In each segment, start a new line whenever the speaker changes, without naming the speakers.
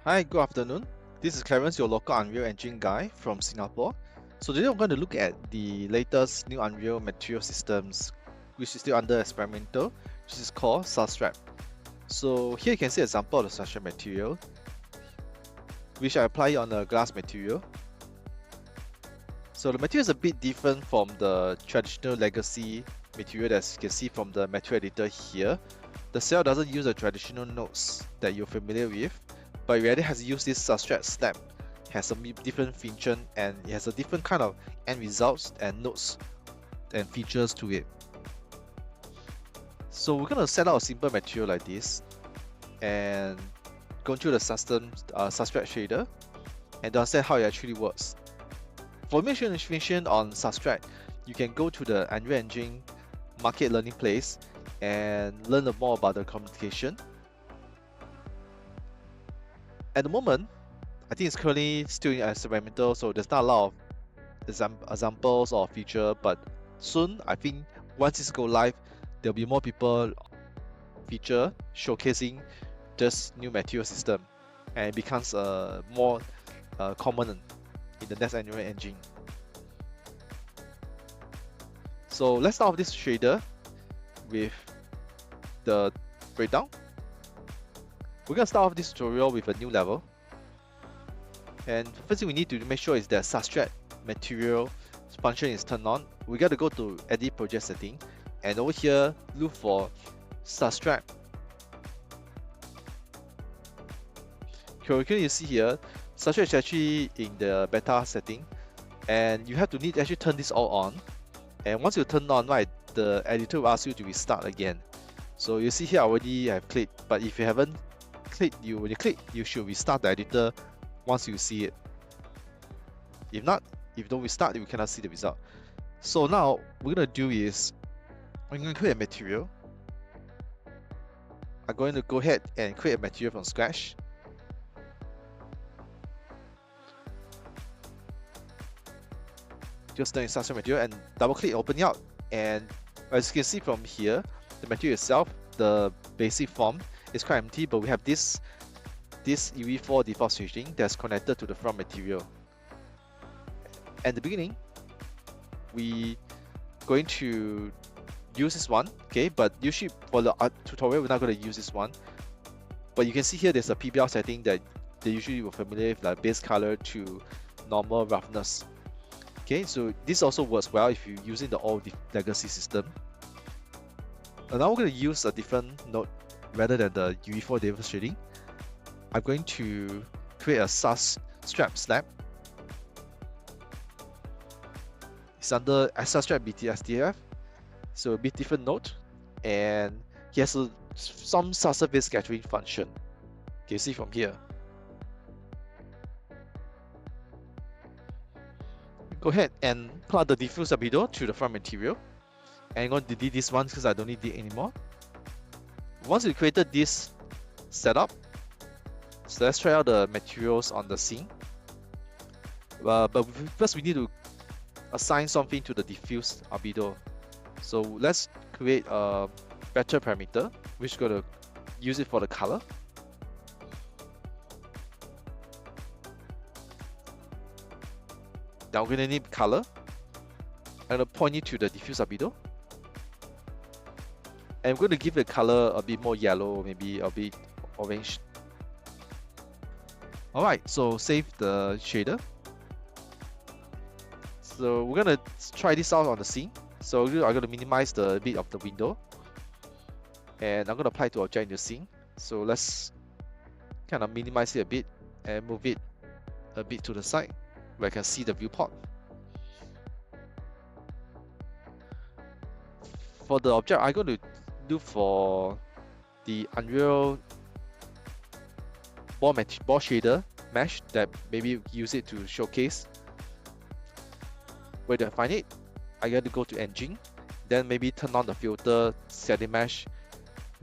Hi, good afternoon. This is Clarence, your local Unreal Engine guy from Singapore. So today we're going to look at the latest new Unreal Material systems, which is still under experimental, which is called Substrate. So here you can see an example of the Substrate material, which I apply on a glass material. So the material is a bit different from the traditional legacy material that you can see from the material editor here. The cell doesn't use the traditional nodes that you're familiar with, but it rather has used this substrate slab. It has some different feature and it has a different kind of end results and nodes and features to it. So we're gonna set out a simple material like this and go through the substrate shader and to understand how it actually works. For more information on Substrate, you can go to the Unreal Engine Market Learning Place and learn more about the communication. At the moment, I think it's currently still in experimental, so there's not a lot of examples or feature, but soon, I think once it's go live, there'll be more people feature showcasing this new material system, and it becomes more common in the next Unreal Engine. So let's start with this shader with the breakdown. We're gonna start off this tutorial with a new level. And first thing we need to make sure is that Substrate Material function is turned on. We gotta go to Edit Project Setting, and over here look for Substrate. Currently you see here, Substrate is actually in the beta setting, and you have to need to actually turn this all on. And once you turn on, right, the editor will ask you to restart again. So you see here I already have clicked, but if you haven't clicked, when you click, you should restart the editor once you see it. If not, if you don't restart, you cannot see the result. So now we're gonna do is we're gonna create a material. I'm going to go ahead and create a material from scratch. Just turn Substrate Material and double click, open it up, and as you can see from here, the material itself, the basic form is quite empty, but we have this UV4 default switching that's connected to the front material. At the beginning, we going to use this one, okay? But usually for the tutorial, we're not going to use this one. But you can see here there's a PBR setting that they usually were familiar with, like base color to normal roughness. Okay, so this also works well if you're using the old legacy system. And now we're going to use a different node rather than the UV4 default shading. I'm going to create a Substrate slab. It's under Substrate BTSDF, so a bit different node, and he has some subsurface scattering function. Can you see from here? Go ahead and plug the diffuse albedo to the front material. And I'm going to delete this one because I don't need it anymore. Once you created this setup, so let's try out the materials on the scene. But first we need to assign something to the diffuse albedo. So let's create a vector parameter, which is going to use it for the color. Now we're going to need color. I'm going to point it to the diffuse albedo. And I'm going to give the color a bit more yellow, maybe a bit orange. Alright, so save the shader. So we're going to try this out on the scene. So I'm going to minimize the bit of the window. And I'm going to apply to object in the scene. So let's kind of minimize it a bit and move it a bit to the side, where I can see the viewport. For the object, I'm going to look for the Unreal ball shader mesh that maybe use it to showcase. Where do I find it? I got to go to Engine, then maybe turn on the filter, setting mesh,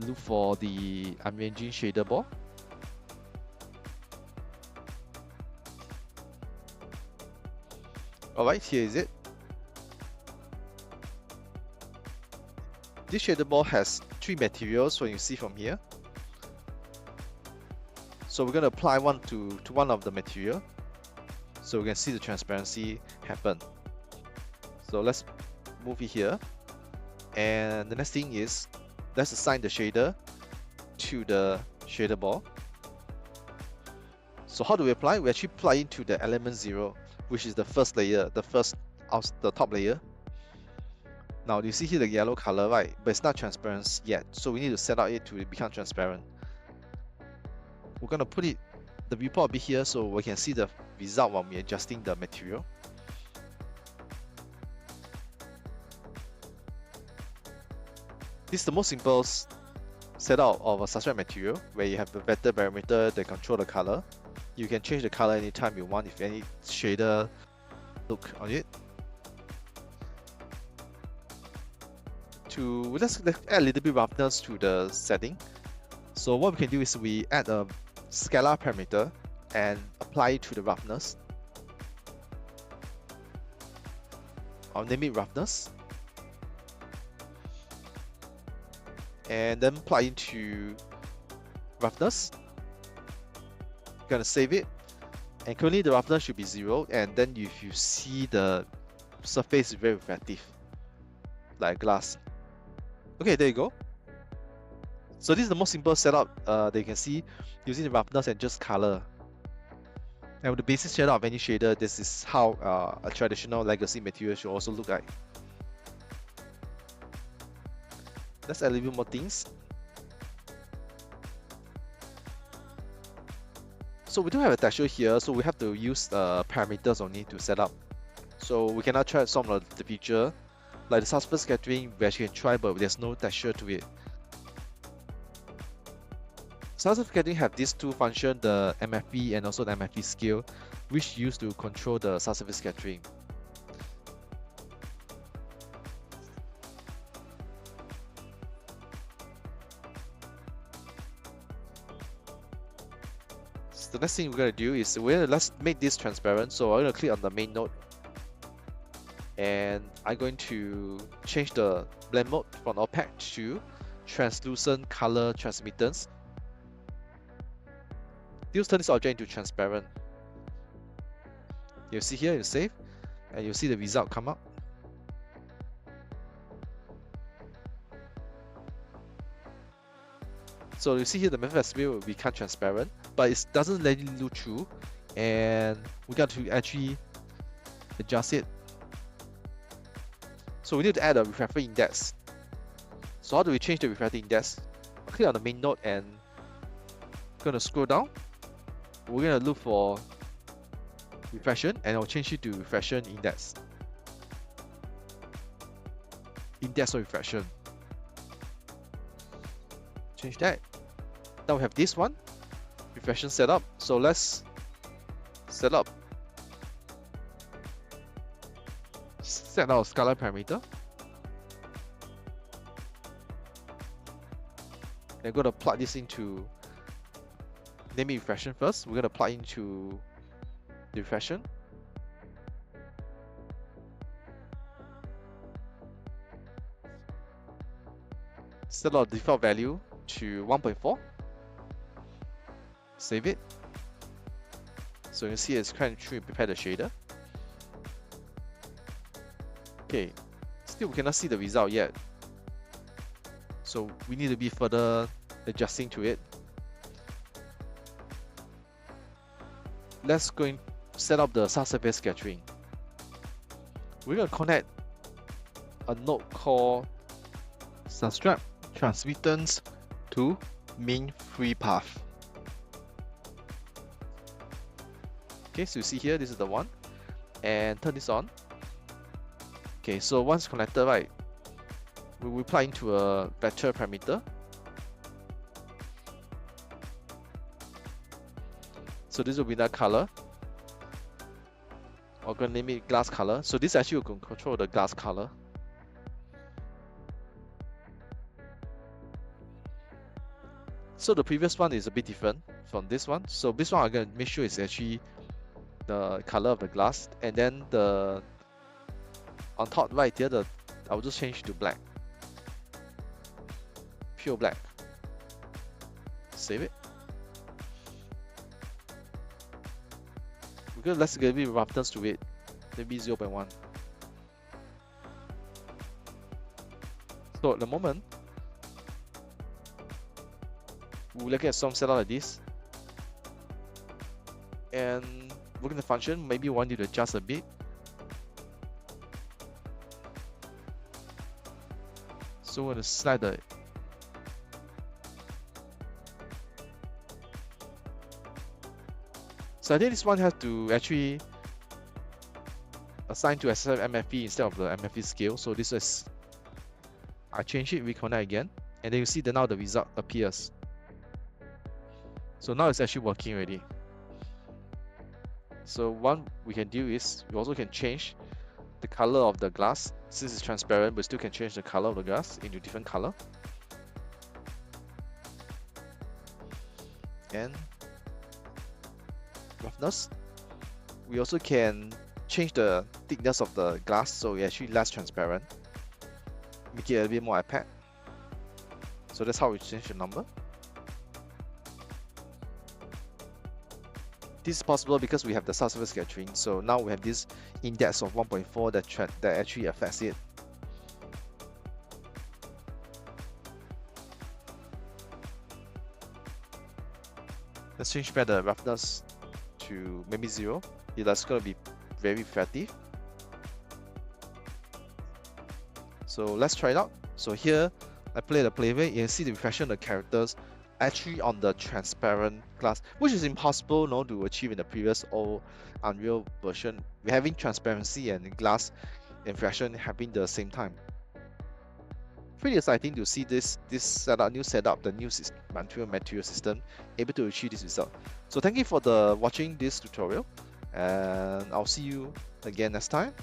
look for the Unreal Engine shader ball. Alright, here is it. This shader ball has 3 materials when you see from here. So we're going to apply one to one of the material, so we can see the transparency happen. So let's move it here, and the next thing is let's assign the shader to the shader ball. So how do we apply? We actually apply into the element 0, which is the first layer, the top layer. Now you see here the yellow color, right? But it's not transparent yet, so we need to set out it to become transparent. We're gonna put it, the viewport a bit here, so we can see the result when we're adjusting the material. This is the most simple setup of a substrate material, where you have the vector parameter that control the color. You can change the color anytime you want if any shader look on it. Let's add a little bit roughness to the setting. So what we can do is we add a scalar parameter and apply it to the roughness. I'll name it roughness. And then apply into roughness. Gonna save it. And currently the roughness should be 0. And then if you see the surface is very reflective, like glass. Okay, there you go. So this is the most simple setup that you can see using the roughness and just color. And with the basic shader of any shader, this is how a traditional legacy material should also look like. Let's add a little bit more things. So we do have a texture here, so we have to use the parameters only to set up. So we cannot try some of the feature. Like the surface scattering, we actually can try, but there's no texture to it. Surface scattering have these two functions, the MFV and also the MFV scale, which used to control the surface scattering. So the next thing we're going to do is let's make this transparent. So I'm going to click on the main node, and I'm going to change the blend mode from opaque to translucent color transmittance. This turn this object into transparent. You'll see here, you save, and you'll see the result come up. So you see here the manifest will become transparent, but it doesn't let it look through, and we got to actually adjust it. So we need to add a refractor index. So how do we change the refractor index? I'll click on the main node and I'm gonna scroll down. We're gonna look for refraction, and I'll change it to refraction index. Index of refraction. Change that. Now we have this one, refraction setup. So let's set our scalar parameter. And I'm going to plug this into, name it refraction first. We're going to plug into the refraction. Set our default value to 1.4. Save it. So you can see it's kind of true and prepare the shader. Okay, still we cannot see the result yet. So we need to be further adjusting to it. Let's go and set up the subsurface scattering. We're going to connect a node called Substrate Transmittance to mean free path. Okay, so you see here, this is the one, and turn this on. Okay, so once connected, right, we will plug into a vector parameter. So this will be that color. I'm gonna name it glass color. So this actually will control the glass color. So the previous one is a bit different from this one. So this one I'm gonna make sure it's actually the color of the glass, and then the on top right here, I'll just change to black, pure black. Save it. Because let's give it roughness to it, maybe 0.1. So at the moment, we'll look at some setup like this. And looking at the function, maybe we want you to adjust a bit. So we're going to slide the So I think this one has to actually assign to SF MFE instead of the MFE scale. So this is, I change it, reconnect again, and then you see that now the result appears. So now it's actually working already. So one we can do is, we also can change the color of the glass. Since it's transparent, we still can change the color of the glass into different color. And roughness. We also can change the thickness of the glass so it's actually less transparent. Make it a bit more opaque. So that's how we change the number. This is possible because we have the subsurface scattering. So now we have this index of 1.4 that actually affects it. Let's change back the roughness to maybe 0. That's going to be very effective. So let's try it out. So here, I play the playway. You can see the reflection of the characters actually on the transparent glass, which is impossible to achieve in the previous Unreal version. We're having transparency and glass reflection happening at the same time. Pretty exciting to see this setup, new setup, the new material system able to achieve this result. So thank you for watching this tutorial, and I'll see you again next time.